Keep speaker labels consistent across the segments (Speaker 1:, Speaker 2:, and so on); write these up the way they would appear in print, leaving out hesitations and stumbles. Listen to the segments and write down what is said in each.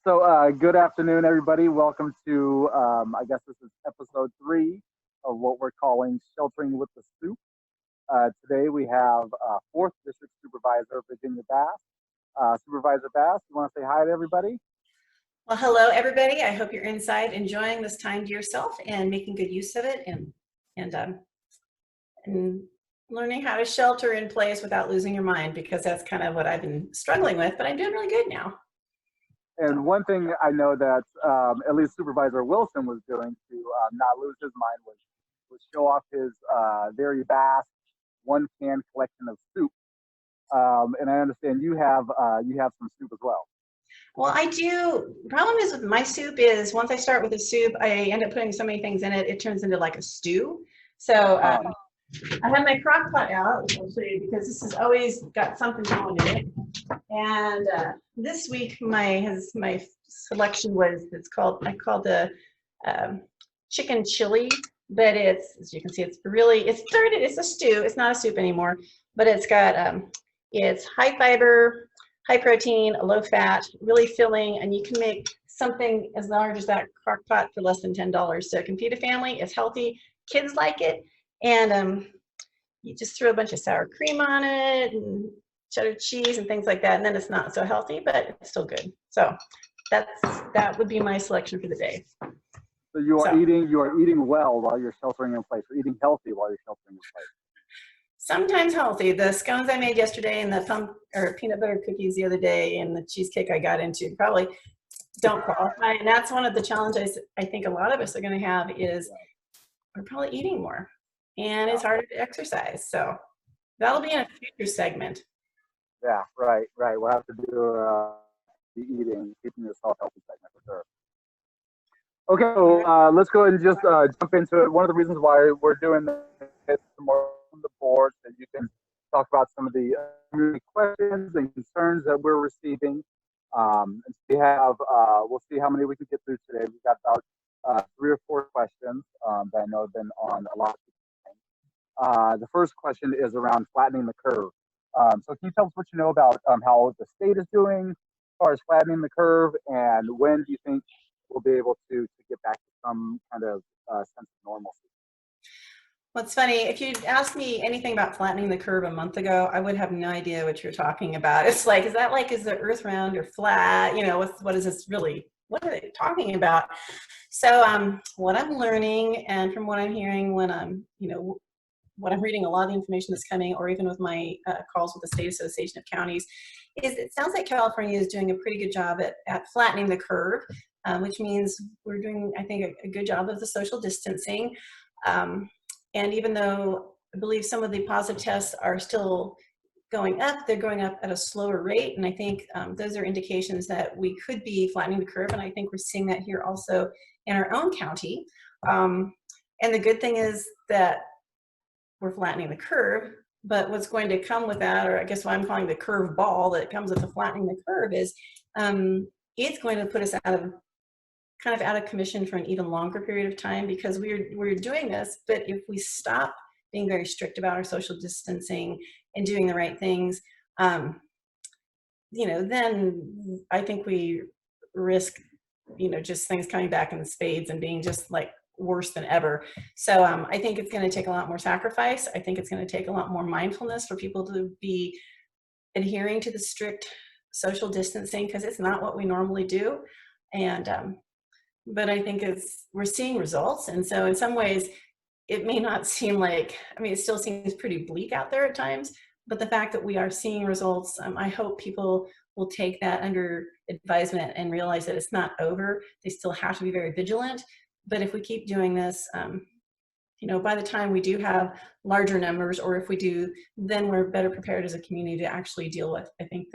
Speaker 1: Good afternoon, everybody. Welcome to, I guess this is episode 3 of what we're calling Sheltering with the Soup. Today we have 4th District Supervisor Virginia Bass. Supervisor Bass, you want to say hi to everybody?
Speaker 2: Well, hello, everybody. I hope you're inside enjoying this time to yourself and making good use of it and learning how to shelter in place without losing your mind, because that's kind of what I've been struggling with, but I'm doing really good now.
Speaker 1: And one thing I know that at least Supervisor Wilson was doing to not lose his mind was show off his very vast one-can collection of soup. And I understand you have some soup as well.
Speaker 2: Well, I do. The problem is with my soup is once I start with a soup, I end up putting so many things in it, it turns into like a stew. So I have my crock pot out, which I'll show you because this has always got something going in it. And this week my selection was I called the chicken chili, but it's, as you can see, it's a stew. It's not a soup anymore, but it's got it's high fiber, high protein, low fat, really filling, and you can make something as large as that crock pot for less than $10. So it can feed a family. It's healthy. Kids like it, and you just throw a bunch of sour cream on it and cheddar cheese and things like that, and then it's not so healthy, but it's still good. So that would be my selection for the day.
Speaker 1: So you are eating well while you're sheltering in place. You're eating healthy while you're sheltering in place.
Speaker 2: Sometimes healthy. The scones I made yesterday and the peanut butter cookies the other day and the cheesecake I got into probably don't qualify. And that's one of the challenges I think a lot of us are going to have is we're probably eating more and it's harder to exercise. So that'll be in a future segment.
Speaker 1: Yeah, right. We'll have to do the keeping yourself healthy segment for sure. Okay, so let's go ahead and just jump into it. One of the reasons why we're doing this more on the board, so you can talk about some of the questions and concerns that we're receiving. And we'll see how many we can get through today. We've got about 3 or 4 questions that I know have been on a lot of people's. The first question is around flattening the curve. So can you tell us what you know about how the state is doing as far as flattening the curve, and when do you think we'll be able to get back to some kind of sense of normalcy?
Speaker 2: Well, it's funny. If you'd asked me anything about flattening the curve a month ago, I would have no idea what you're talking about. It's like, is the earth round or flat? You know, what is this really? What are they talking about? So what I'm learning, and from what I'm hearing when I'm, what I'm reading, a lot of the information that's coming, or even with my calls with the State Association of Counties, is it sounds like California is doing a pretty good job at flattening the curve, which means we're doing, I think, a good job of the social distancing. And even though I believe some of the positive tests are still going up, they're going up at a slower rate. And I think those are indications that we could be flattening the curve. And I think we're seeing that here also in our own county. And the good thing is that we're flattening the curve, but what's going to come with that, or I guess what I'm calling the curve ball that comes with the flattening the curve, is it's going to put us out of commission for an even longer period of time, because we're doing this, but if we stop being very strict about our social distancing and doing the right things, then I think we risk, just things coming back in spades and being just like worse than ever. So I think it's going to take a lot more sacrifice. I think it's going to take a lot more mindfulness for people to be adhering to the strict social distancing, because it's not what we normally do. And but I think we're seeing results. And so in some ways, it may not seem like, it still seems pretty bleak out there at times, but the fact that we are seeing results, I hope people will take that under advisement and realize that it's not over. They still have to be very vigilant. But if we keep doing this, by the time we do have larger numbers, or if we do, then we're better prepared as a community to actually deal with, I think,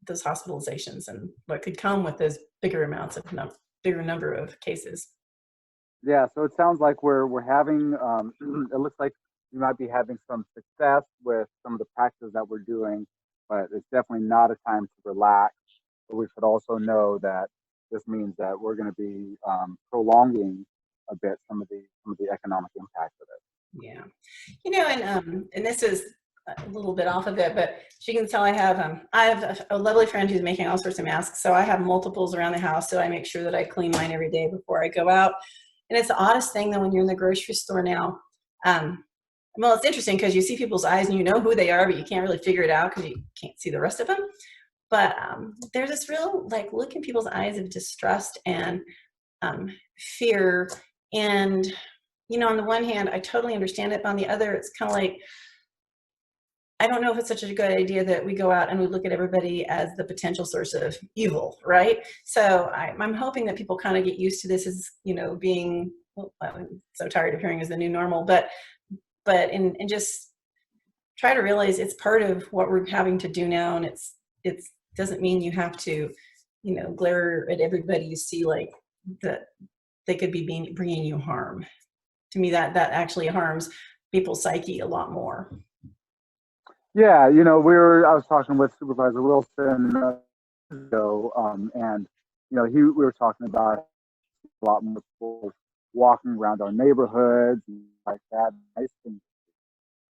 Speaker 2: those hospitalizations and what could come with those bigger number of cases.
Speaker 1: Yeah, so it sounds like we're having, it looks like we might be having some success with some of the practices that we're doing, but it's definitely not a time to relax. But we should also know that this means that we're going to be prolonging a bit some of the economic impact of it.
Speaker 2: Yeah, and this is a little bit off of it, but as you can tell, I have a lovely friend who's making all sorts of masks. So I have multiples around the house. So I make sure that I clean mine every day before I go out. And it's the oddest thing that when you're in the grocery store now, well, it's interesting because you see people's eyes and you know who they are, but you can't really figure it out because you can't see the rest of them. But there's this real like look in people's eyes of distrust and fear. And, you know, on the one hand, I totally understand it. But on the other, it's kind of like, I don't know if it's such a good idea that we go out and we look at everybody as the potential source of evil, right? So I'm hoping that people kind of get used to this as, you know, being, well, I'm so tired of hearing as the new normal, but and just try to realize it's part of what we're having to do now. And it doesn't mean you have to, you know, glare at everybody you see like that they could be bringing you harm. To me, that actually harms people's psyche a lot more.
Speaker 1: Yeah, you know, I was talking with Supervisor Wilson ago, and you know, we were talking about a lot more people walking around our neighborhoods and like that, nice things,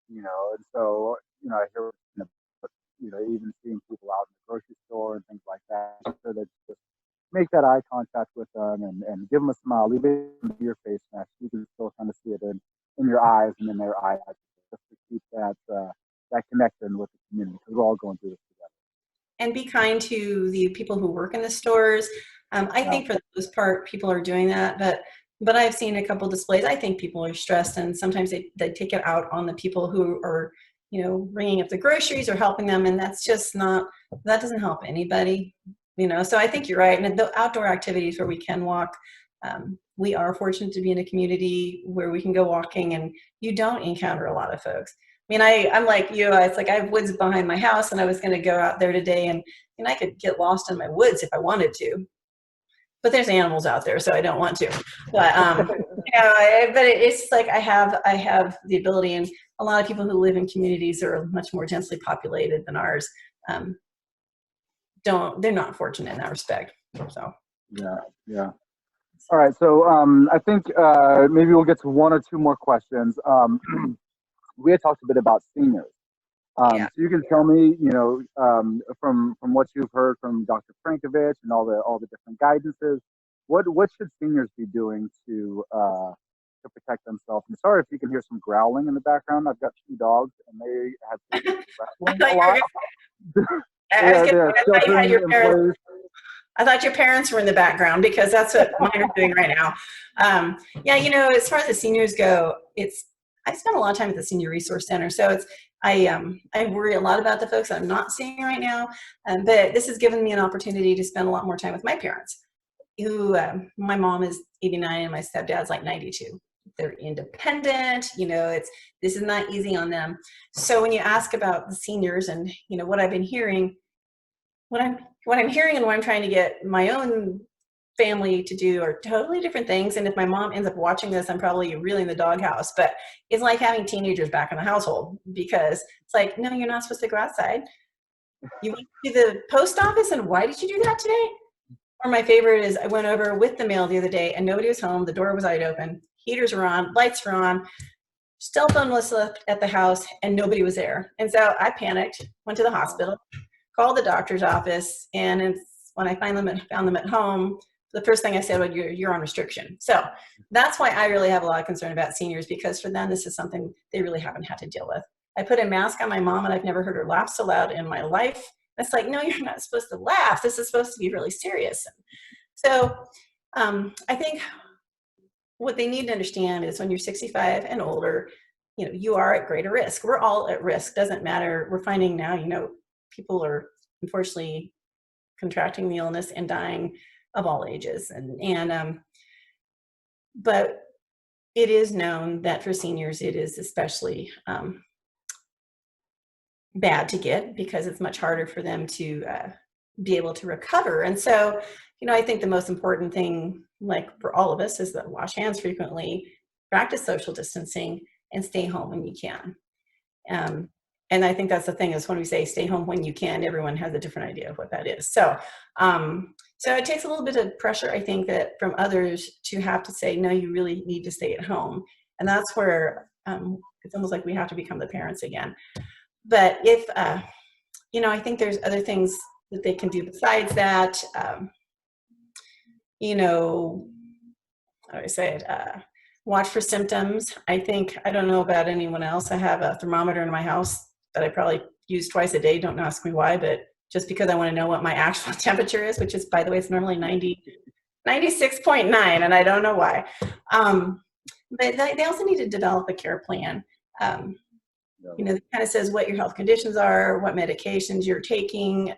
Speaker 1: you know, and so you know, I hear, you know, even seeing people out in the grocery store and things like that, so that just make that eye contact with them and give them a smile, leave it in your face mask. You can still kind of see it in your eyes and in their eyes, just to keep that connection with the community, because we're all going through this together.
Speaker 2: And be kind to the people who work in the stores. I think for the most part, people are doing that, but I've seen a couple displays. I think people are stressed, and sometimes they take it out on the people who are, you know, bringing up the groceries or helping them, and that's just not, that doesn't help anybody, you know. So I think you're right. And the outdoor activities where we can walk, we are fortunate to be in a community where we can go walking, and you don't encounter a lot of folks. I mean, I'm like you, it's like I have woods behind my house, and I was going to go out there today, and I could get lost in my woods if I wanted to. But there's animals out there, so I don't want to. But you know, but it's like I have the ability, and a lot of people who live in communities that are much more densely populated than ours, they're not fortunate in that respect. So
Speaker 1: yeah. All right, so I think maybe we'll get to one or two more questions. We had talked a bit about seniors. So you can tell me, you know, from what you've heard from Dr. Frankovich and all the different guidances, what should seniors be doing to protect themselves? And sorry if you can hear some growling in the background. I've got 2 dogs, and they have been wrestling a lot.
Speaker 2: I thought your parents were in the background, because that's what mine are doing right now. Yeah, you know, as far as the seniors go, I spend a lot of time at the Senior Resource Center, so I worry a lot about the folks I'm not seeing right now, but this has given me an opportunity to spend a lot more time with my parents, who, my mom is 89 and my stepdad's like 92. They're independent, you know, this is not easy on them. So when you ask about the seniors and, you know, what I've been hearing, what I'm hearing and what I'm trying to get my own family to do are totally different things. And if my mom ends up watching this, I'm probably really in the doghouse. But it's like having teenagers back in the household, because it's like, no, you're not supposed to go outside. You went to the post office, and why did you do that today? Or my favorite is, I went over with the mail the other day, and nobody was home. The door was wide open. Heaters were on. Lights were on. Cell phone was left at the house, and nobody was there. And so I panicked, went to the hospital, called the doctor's office, and when I found them at home, the first thing I said was, you're on restriction. So that's why I really have a lot of concern about seniors, because for them, this is something they really haven't had to deal with. I put a mask on my mom, and I've never heard her laugh so loud in my life. It's like, no, you're not supposed to laugh. This is supposed to be really serious. So I think what they need to understand is, when you're 65 and older, you know, you are at greater risk. We're all at risk. Doesn't matter. We're finding now, you know, people are unfortunately contracting the illness and dying of all ages. But it is known that for seniors, it is especially bad to get, because it's much harder for them to be able to recover. And so, you know, I think the most important thing, like for all of us, is that wash hands frequently, practice social distancing, and stay home when you can. And I think that's the thing, is when we say stay home when you can, everyone has a different idea of what that is. So, so it takes a little bit of pressure, I think, that from others to have to say, no, you really need to stay at home. And that's where it's almost like we have to become the parents again. But if, you know, I think there's other things that they can do besides that. You know, how do I say it? Watch for symptoms. I think, I don't know about anyone else. I have a thermometer in my house that I probably use twice a day. Don't ask me why, but just because I want to know what my actual temperature is, which is, by the way, it's normally 96.9, and I don't know why. But they also need to develop a care plan. You know, it kind of says what your health conditions are, what medications you're taking,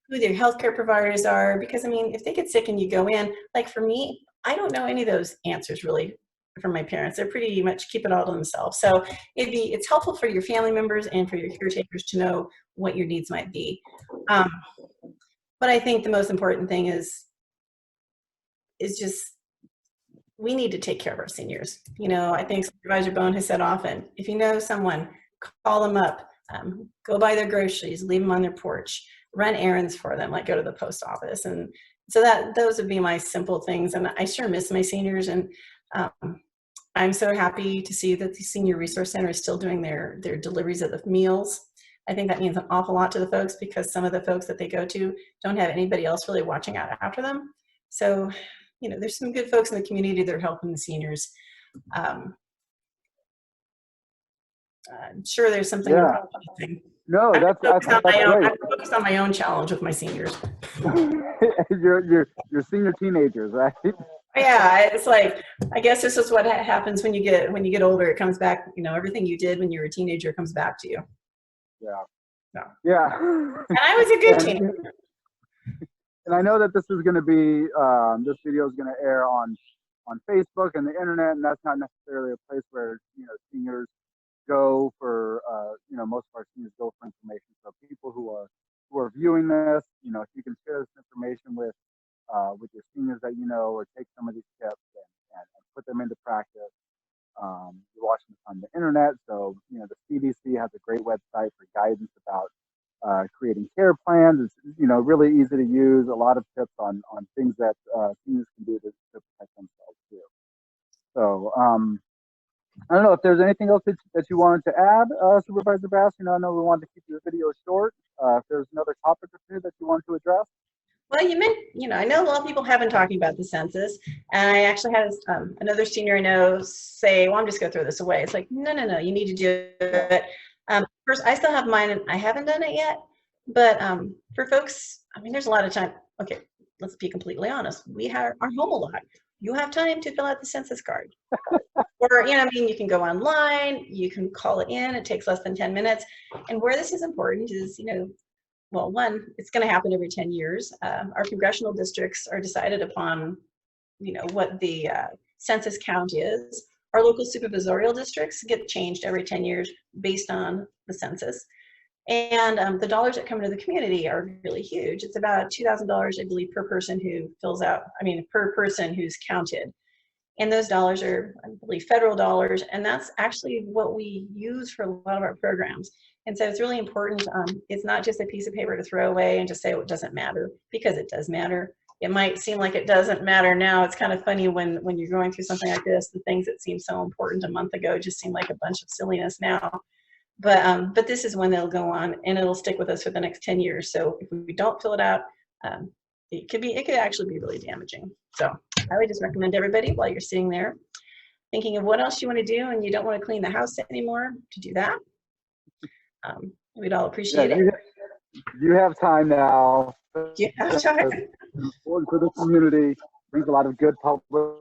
Speaker 2: who their healthcare providers are. Because, I mean, if they get sick and you go in, like for me, I don't know any of those answers really from my parents. They're pretty much keep it all to themselves. So it's helpful for your family members and for your caretakers to know what your needs might be. But I think the most important thing is just, we need to take care of our seniors. You know, I think Supervisor Bone has said often, if you know someone, call them up, go buy their groceries, leave them on their porch, run errands for them, like go to the post office. And so those would be my simple things. And I sure miss my seniors. And I'm so happy to see that the Senior Resource Center is still doing their deliveries of the meals. I think that means an awful lot to the folks, because some of the folks that they go to don't have anybody else really watching out after them. So, you know, there's some good folks in the community that are helping the seniors. I'm sure there's something.
Speaker 1: Yeah. No, that's great.
Speaker 2: I'm focused on my own challenge with my seniors.
Speaker 1: your senior teenagers, right?
Speaker 2: Yeah, it's like, I guess this is what happens when you get older. It comes back. You know, everything you did when you were a teenager comes back to you.
Speaker 1: Yeah.
Speaker 2: So.
Speaker 1: Yeah.
Speaker 2: And I was a good teenager.
Speaker 1: And I know that this is going to be, this video is going to air on Facebook and the internet, and that's not necessarily a place where, you know, seniors go for, you know, most of our seniors go for information. So people who are viewing this, you know, if you can share this information with your seniors that you know, or take some of these tips and put them into practice. You're watching this on the internet, so you know the CDC has a great website for guidance about creating care plans. It's, you know, really easy to use. A lot of tips on things that seniors can do to protect themselves too. So I don't know if there's anything else that you wanted to add, Supervisor Bass. You know, I know we wanted to keep the video short. If there's another topic or two that you want to address.
Speaker 2: Well, you know, I know a lot of people have been talking about the census, and I actually had another senior I know say, well, I'm just going to throw this away. It's like, no, you need to do it. First, I still have mine, and I haven't done it yet. But for folks, I mean, there's a lot of time. Okay, let's be completely honest. We are home a lot. You have time to fill out the census card. Or, you know, I mean, you can go online, you can call it in. It takes less than 10 minutes. And where this is important is, you know, well, one, it's going to happen every 10 years. Our congressional districts are decided upon, you know, what the census count is. Our local supervisorial districts get changed every 10 years based on the census. And the dollars that come into the community are really huge. It's about $2,000, I believe, per person who fills out, I mean, per person who's counted. And those dollars are, I believe, federal dollars. And that's actually what we use for a lot of our programs. And so it's really important. It's not just a piece of paper to throw away and just say, oh, it doesn't matter, because it does matter. It might seem like it doesn't matter now. It's kind of funny when you're going through something like this, the things that seemed so important a month ago just seem like a bunch of silliness now. But this is when they'll go on, and it'll stick with us for the next 10 years. So if we don't fill it out, it could actually be really damaging. So I would just recommend everybody, while you're sitting there thinking of what else you want to do and you don't want to clean the house anymore, to do that. We'd all appreciate it.
Speaker 1: You have time now.
Speaker 2: You have time.
Speaker 1: Important for the community. Brings a lot of good public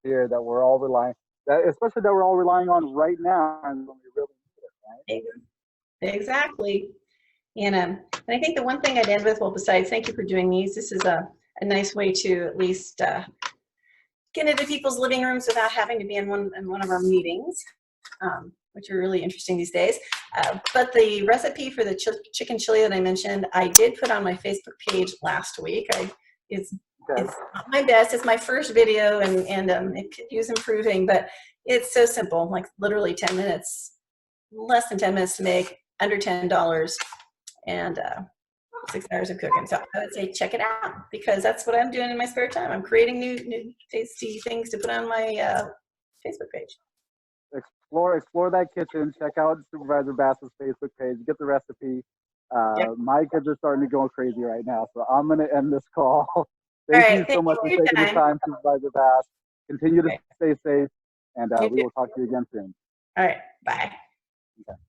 Speaker 1: here that we're all relying, especially that we're all relying on right now, and when we really need it, right?
Speaker 2: Exactly. And I think the one thing I'd end with, well, besides, thank you for doing these. This is a nice way to at least get into people's living rooms without having to be in one of our meetings, which are really interesting these days. But the recipe for the chicken chili that I mentioned, I did put on my Facebook page last week. It's not my best. It's my first video, and it could use improving, but it's so simple, like literally 10 minutes, less than 10 minutes to make, under $10, and 6 hours of cooking. So I would say check it out, because that's what I'm doing in my spare time. I'm creating new tasty things to put on my Facebook page.
Speaker 1: explore that kitchen. Check out Supervisor Bass's Facebook page. Get the recipe.
Speaker 2: Yep.
Speaker 1: My kids are starting to go crazy right now, so I'm going to end this call.
Speaker 2: All
Speaker 1: Thank
Speaker 2: right,
Speaker 1: you
Speaker 2: thank
Speaker 1: so much
Speaker 2: you
Speaker 1: for
Speaker 2: for your
Speaker 1: taking the
Speaker 2: time.
Speaker 1: time, Supervisor Bass. Continue to
Speaker 2: Okay.
Speaker 1: stay safe, and
Speaker 2: You
Speaker 1: we
Speaker 2: too.
Speaker 1: will talk to you again soon.
Speaker 2: All right, bye.
Speaker 1: Okay.